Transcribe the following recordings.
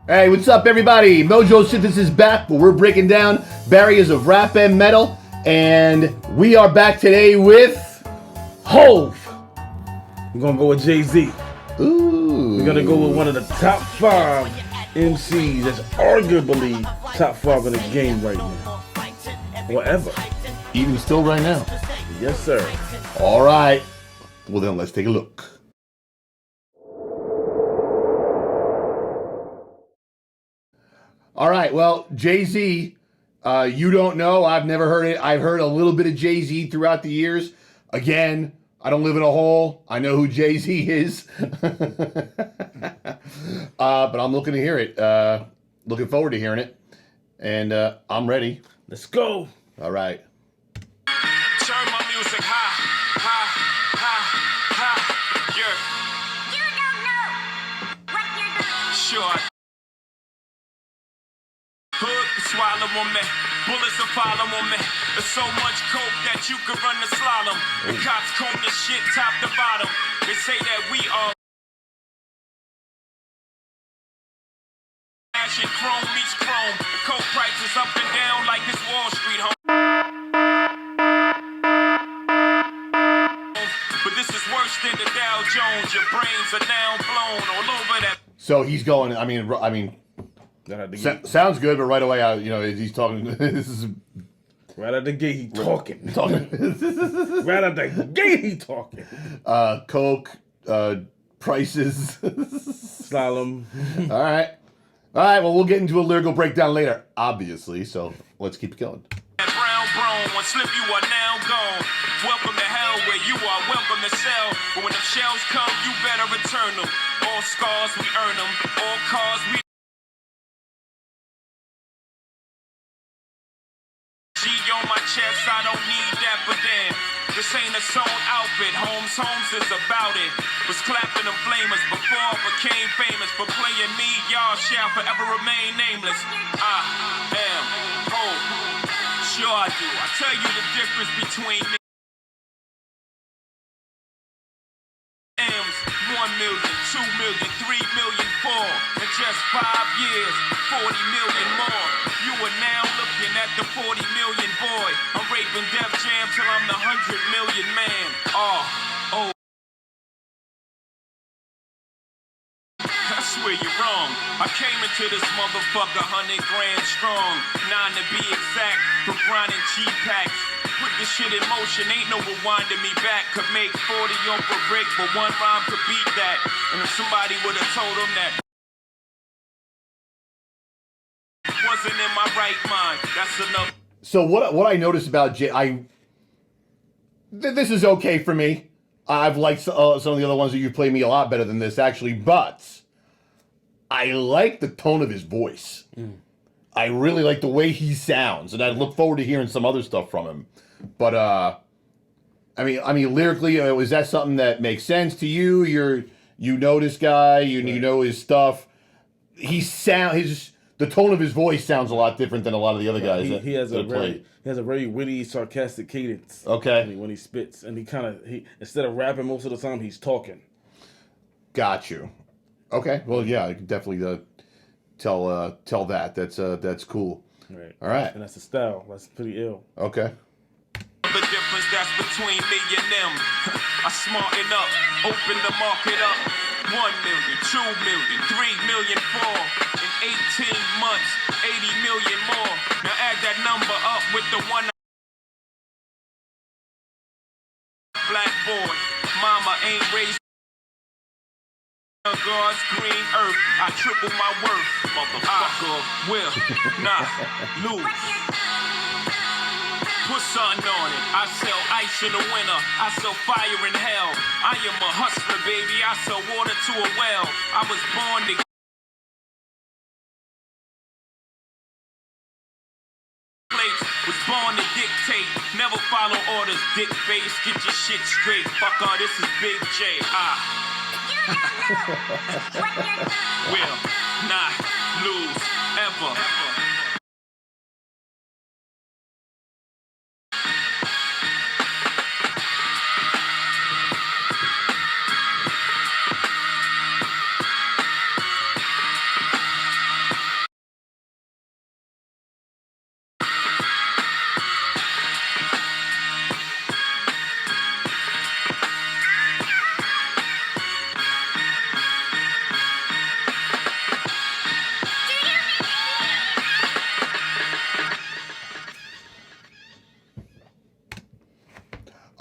Hey, what's up, everybody? Mojo-Synthesis back, but we're breaking down barriers of rap and metal, and we are back today with Hove. We're gonna go with Jay-Z. Ooh. We're gonna go with one of the top 5 MCs that's arguably top 5 in the game right now. Whatever. Even still right now. Yes, sir. All right. Well, then let's take a look. All right. Well, Jay-Z, you don't know. I've never heard it. I've heard a little bit of Jay-Z throughout the years. Again, I don't live in a hole. I know who Jay-Z is. But I'm looking to hear it. Looking forward to hearing it. And I'm ready. Let's go. All right. Turn my music high, yeah. You don't know what you're doing. Sure. Hood swallow on me, bullets will follow on me. There's so much coke that you could run the slalom. The cops comb this shit top to bottom. They say that we are flashing chrome meets chrome. The coke price is up and down like this Wall Street home. But this is worse than the Dow Jones. Your brains are now blown all over that. So he's going. I mean, sounds good, but right away, he's talking. This is Right out the gate, he talking. talking. Right out the gate, he talking. Coke, prices. Slalom. All right. Well, we'll get into a lyrical breakdown later, obviously. So let's keep it going. That brown brown, one slip you are now gone. Welcome to hell where you are welcome to sell. But when the shells come, you better return them. All scars, we earn them. All cars, we G on my chest, I don't need that, but then this ain't a sewn outfit. Holmes is about it. Was clapping them flamers before I became famous. For playing me, y'all shall forever remain nameless. I am Hov. Sure I do. I tell you the difference between me. M's, 1 million, 2 million, 3 million, 4. In just 5 years, 40 million more. You are now looking at the 40 million boy. I'm raping Def Jam till I'm the 100 million man. I swear you're wrong. I came into this motherfucker 100 grand strong. 9 to be exact, from grinding G-packs. Put this shit in motion, ain't no rewinding me back. Could make 40 off a break, but one rhyme could beat that. And if somebody would've told him that wasn't in my right mind, that's enough. So what I noticed about Jay, this is okay for me. I've liked some of the other ones that you played me a lot better than this, actually, but I like the tone of his voice. I really like the way he sounds, and I look forward to hearing some other stuff from him. But I mean, lyrically, is that something that makes sense to you? You know this guy, you know his stuff. The tone of his voice sounds a lot different than a lot of the other guys. He has a very witty, sarcastic cadence. Okay. When he spits, and he instead of rapping most of the time, he's talking. Got you. Okay. Well, yeah, I can definitely tell that. That's cool. Right. All right. And that's the style. That's pretty ill. Okay. The difference that's between me and them. I smarten up, open the market up. 1 million, 2 million, 3 million, 4. In 18 months, 80 million more. Now add that number up with the one black boy. Mama ain't raised on God's green earth. I triple my worth. Motherfucker will not lose. Put something on it. I sell ice in the winter. I sell fire in hell. I am a hustler, baby. I sell water to a well. I was born to plates. Was born to dictate. Never follow orders. Dick face. Get your shit straight. Fuck all. This is Big J. Will not lose ever.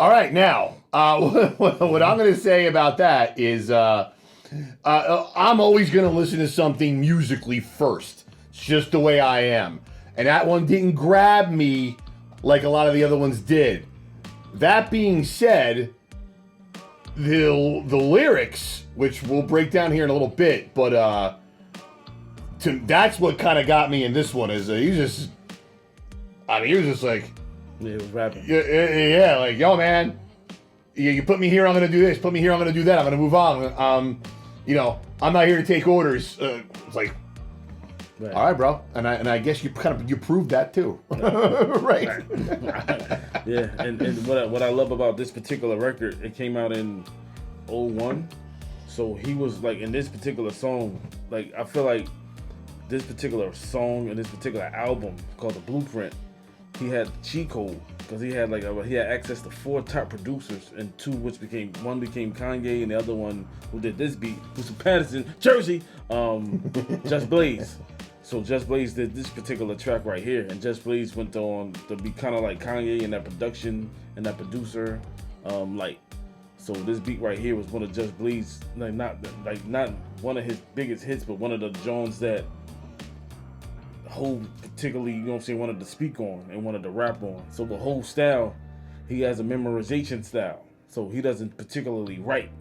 All right, now, what I'm going to say about that is I'm always going to listen to something musically first. It's just the way I am. And that one didn't grab me like a lot of the other ones did. That being said, the lyrics, which we'll break down here in a little bit, but that's what kind of got me in this one. Is he was just like, Yeah, it was rapping. yeah, like, yo, man, you put me here, I'm gonna do this. Put me here, I'm gonna do that. I'm gonna move on. I'm not here to take orders. It's like, Right. all right, bro, and I guess you proved that too, right? Yeah, and what I love about this particular record, it came out in 2001, so he was like in this particular song, like I feel like this particular song and this particular album called The Blueprint, he had the cheat code because he had access to 4 top producers and one became Kanye and the other one who did this beat was from Patterson, Jersey, Just Blaze. So Just Blaze did this particular track right here, and Just Blaze went on to be kind of like Kanye in that production and that producer, So this beat right here was one of Just Blaze, not one of his biggest hits, but one of the Jones that Ho particularly, wanted to speak on and wanted to rap on. So the whole style, he has a memorization style, so he doesn't particularly write.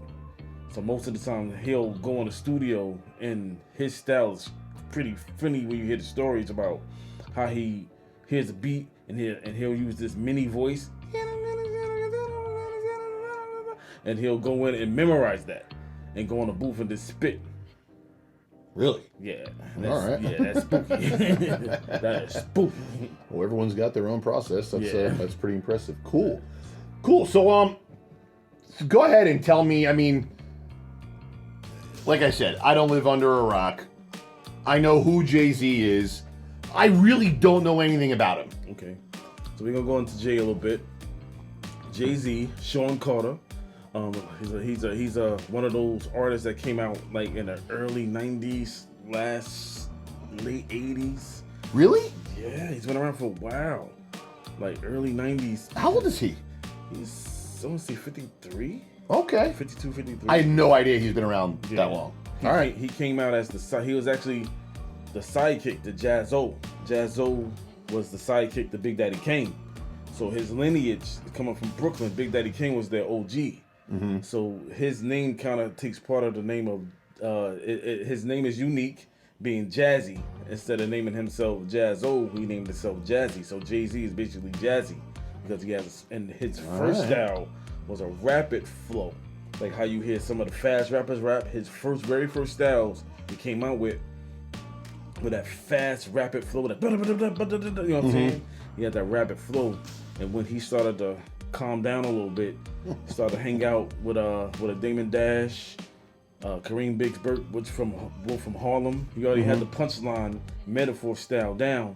So most of the time he'll go in the studio and his style is pretty funny when you hear the stories about how he hears a beat and he'll use this mini voice and he'll go in and memorize that and go on the booth and just spit. Really? Yeah. All right. Yeah, that's spooky. That is spooky. Well, everyone's got their own process. That's pretty impressive. Cool. So go ahead and tell me. I mean, like I said, I don't live under a rock. I know who Jay-Z is. I really don't know anything about him. Okay. So we're gonna go into Jay a little bit. Jay-Z, Sean Carter. He's one of those artists that came out like in the early 90s, late 80s. Really? Yeah, he's been around for a while. Like early 90s. How old is he? He's, I want to say 53? Okay. 52, 53. I had no idea he's been around that long. All right. He came out as he was actually the sidekick to Jaz-O. Jaz-O was the sidekick to Big Daddy Kane. So his lineage coming from Brooklyn, Big Daddy Kane was their OG. Mm-hmm. So his name kind of takes part of the name of, his name is unique, being Jazzy. Instead of naming himself Jaz-O, he named himself Jazzy. So Jay-Z is basically Jazzy because he has, and his first style was a rapid flow. Like how you hear some of the fast rappers rap, his very first styles he came out with that fast rapid flow, that you know what I'm saying? He had that rapid flow, and when he started to calm down a little bit, he started to hang out with a Damon Dash, Kareem Bigsburg, which both from Harlem. He already had the punchline metaphor style down.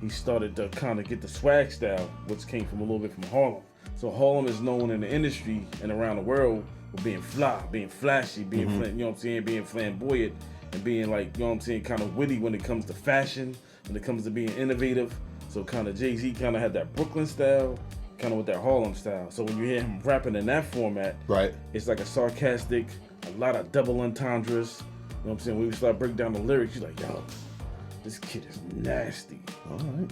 He started to kind of get the swag style, which came from a little bit from Harlem. So Harlem is known in the industry and around the world for being fly, being flashy, being you know what I'm saying, being flamboyant, and being like, you know what I'm saying, kind of witty when it comes to fashion, when it comes to being innovative. So kind of Jay-Z kind of had that Brooklyn style, kind of with that Harlem style. So when you hear him rapping in that format, right, it's like a sarcastic, a lot of double entendres. You know what I'm saying? When we start breaking down the lyrics, you're like, yo, this kid is nasty. All right.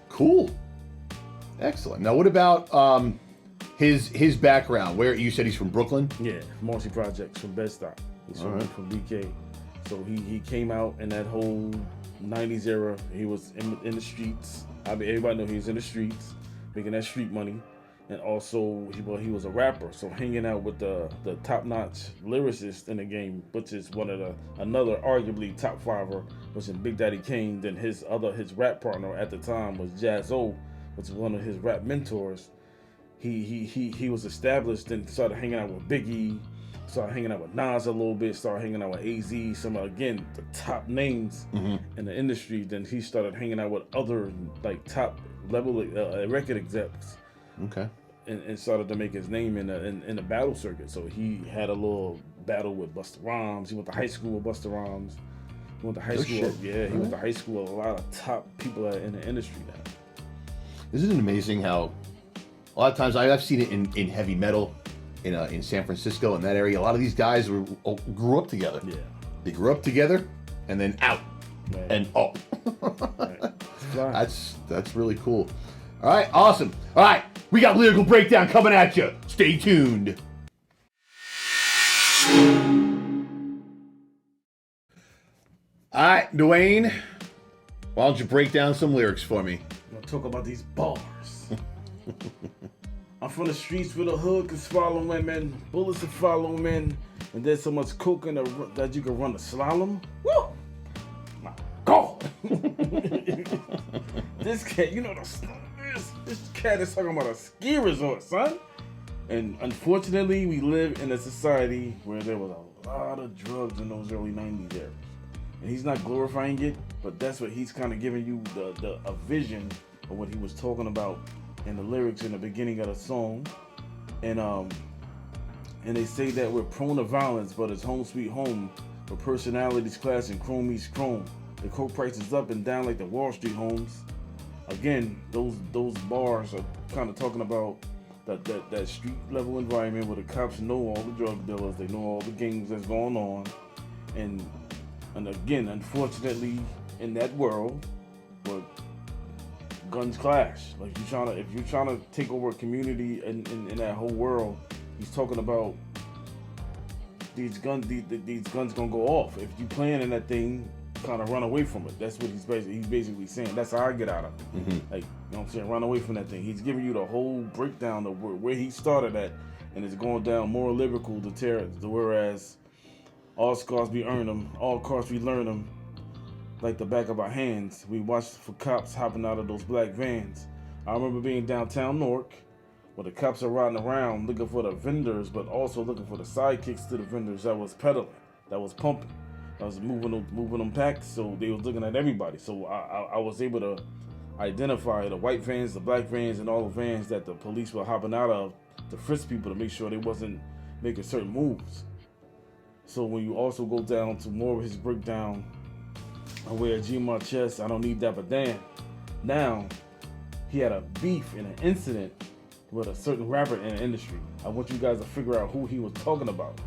Cool. Excellent. Now, what about his background? Where you said he's from Brooklyn? Yeah, Marcy Projects from Bed-Stuy. He's from BK. So he came out in that whole 90s era. He was in the streets. I mean, everybody know he was in the streets, making that street money. And also, he was a rapper. So hanging out with the top-notch lyricist in the game, which is another arguably top fiver, was in Big Daddy Kane. Then his rap partner at the time was Jaz-O, which was one of his rap mentors. He was established and started hanging out with Biggie, started hanging out with Nas a little bit, started hanging out with AZ, some again the top names in the industry. Then he started hanging out with other like top level record execs. Okay. And started to make his name in the battle circuit. So he had a little battle with Busta Rhymes. He went to high school with Busta Rhymes. He went to high school. Yeah, he went to high school with a lot of top people in the industry now. Isn't it amazing how A lot of times I've seen it in heavy metal in San Francisco, in that area. A lot of these guys grew up together. Yeah. They grew up together and then out Right. and up. Right. That's really cool. All right, awesome. All right, we got Lyrical Breakdown coming at you. Stay tuned. All right, Dwayne, why don't you break down some lyrics for me? I'm gonna talk about these bars. I'm from the streets where the hood can swallow women, bullets can follow men, and there's so much coke in that you can run a slalom. Woo! My God! This cat, you know, this cat is talking about a ski resort, son. And unfortunately, we live in a society where there was a lot of drugs in those early 90s there. And he's not glorifying it, but that's what he's kind of giving you a vision of what he was talking about in the lyrics in the beginning of the song. And they say that we're prone to violence, but it's home sweet home, where personalities clash and chrome meets chrome. The coke price is up and down like the Wall Street homes. Again, those bars are kind of talking about that street level environment where the cops know all the drug dealers, they know all the gangs that's going on, and again, unfortunately, in that world, where guns clash, like if you're trying to take over a community in that whole world, he's talking about these guns gonna go off. If you playing in that thing, kind of run away from it. That's what he's basically saying. That's how I get out of it. Mm-hmm. Like, you know what I'm saying? Run away from that thing. He's giving you the whole breakdown of where he started at, and it's going down more lyrical whereas all scars we earn them, all cars we learn them, like the back of our hands. We watched for cops hopping out of those black vans. I remember being downtown Newark, where the cops are riding around looking for the vendors, but also looking for the sidekicks to the vendors that was peddling, that was pumping. I was moving them packs, so they was looking at everybody. So I was able to identify the white vans, the black vans, and all the vans that the police were hopping out of to frisk people to make sure they wasn't making certain moves. So when you also go down to more of his breakdown, I wear a G on my chest, I don't need that, but damn. Now, he had a beef in an incident with a certain rapper in the industry. I want you guys to figure out who he was talking about.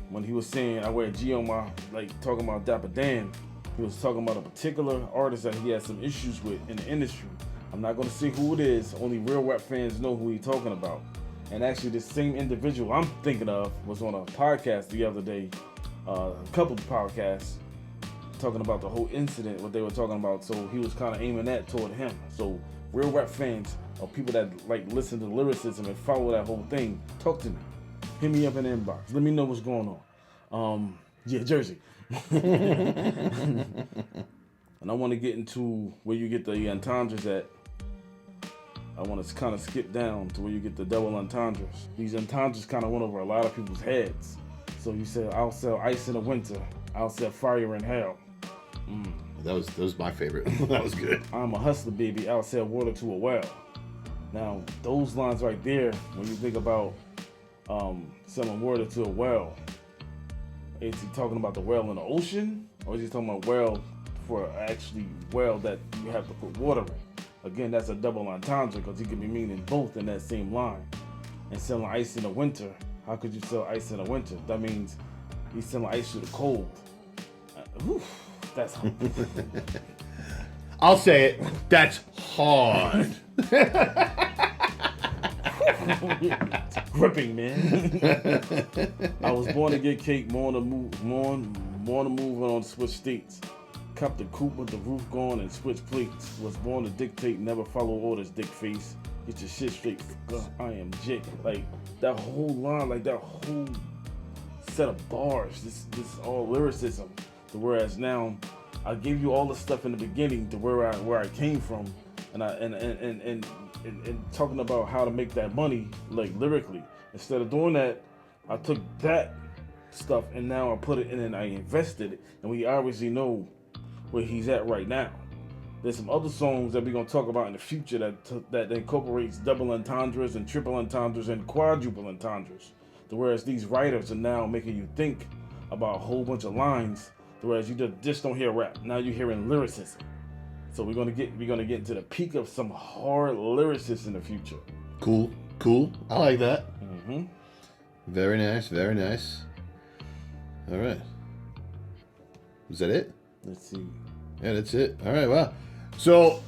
When he was saying I wear a G on my, like talking about Dapper Dan, he was talking about a particular artist that he had some issues with in the industry. I'm not gonna say who it is, only real rap fans know who he's talking about. And actually this same individual I'm thinking of was on a podcast the other day, a couple of podcasts, talking about the whole incident, what they were talking about. So he was kind of aiming that toward him. So real rap fans or people that like listen to lyricism and follow that whole thing, talk to me. Hit me up in the inbox. Let me know what's going on. Yeah, Jersey. And I want to get into where you get the entendres at. I want to kind of skip down to where you get the double entendres. These entendres kind of went over a lot of people's heads. So you said, I'll sell ice in the winter. I'll sell fire in hell. That was my favorite. That was good. I'm a hustler, baby. I'll sell water to a well. Now, those lines right there, when you think about selling water to a well, is he talking about the well in the ocean, or is he talking about well for actually well that you have to put water in? Again, that's a double entendre because he could be meaning both in that same line. And selling ice in the winter, how could you sell ice in the winter? That means he's selling ice to the cold. That's I'll say it. That's hard. gripping, man. I was born to get cake, born to move on to switch states. Cop the coupe with the roof gone and switch plates. Was born to dictate, never follow orders, dick face. Get your shit straight. I am Jake. Like that whole line, like that whole set of bars. This is all lyricism. Whereas now, I gave you all the stuff in the beginning to where I came from, and talking about how to make that money, like lyrically. Instead of doing that, I took that stuff and now I put it in and I invested it, and we obviously know where he's at right now. There's some other songs that we're gonna talk about in the future that incorporates double entendres and triple entendres and quadruple entendres. Whereas these writers are now making you think about a whole bunch of lines. Whereas you just don't hear rap. Now you're hearing lyricism. So we're gonna get into the peak of some hard lyricists in the future. Cool. I like that. Mm-hmm. Very nice. All right. Is that it? Let's see. Yeah, that's it. All right, wow. So,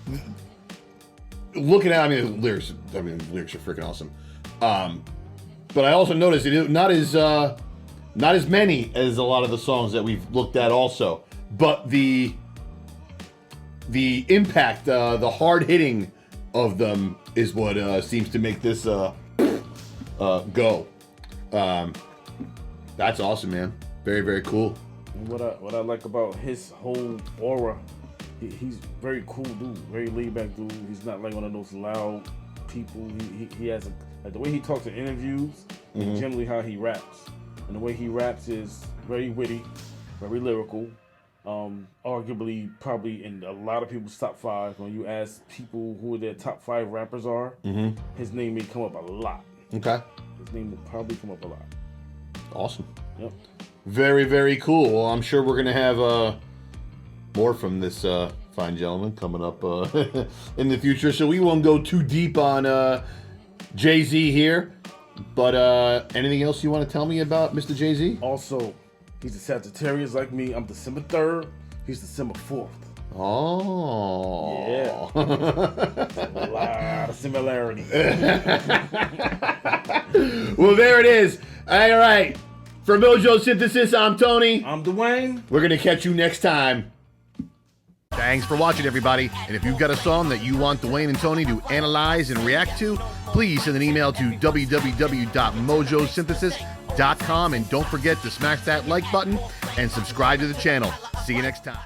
looking at, lyrics are freaking awesome. But I also noticed not as many as a lot of the songs that we've looked at also. But the impact, the hard hitting of them is what seems to make this go. That's awesome, man. Very, very cool. And what I like about his whole aura, he's very cool dude, very laid back dude. He's not like one of those loud people. He has like the way he talks in interviews, and generally how he raps. And the way he raps is very witty, very lyrical. Arguably, probably in a lot of people's top 5. When you ask people who their top 5 rappers are, his name may come up a lot. Okay. His name will probably come up a lot. Awesome. Yep. Very, very cool. Well, I'm sure we're going to have more from this fine gentleman coming up in the future. So we won't go too deep on Jay-Z here. But anything else you want to tell me about Mr. Jay-Z? Also, he's a Sagittarius like me. I'm December 3rd. He's December 4th. Oh. Yeah. A lot of similarity. Well, there it is. All right. For Mojo-Synthesis, I'm Tony. I'm Dwayne. We're going to catch you next time. Thanks for watching, everybody. And if you've got a song that you want Dwayne and Tony to analyze and react to, please send an email to www.mojosynthesis.com. And don't forget to smash that like button and subscribe to the channel. See you next time.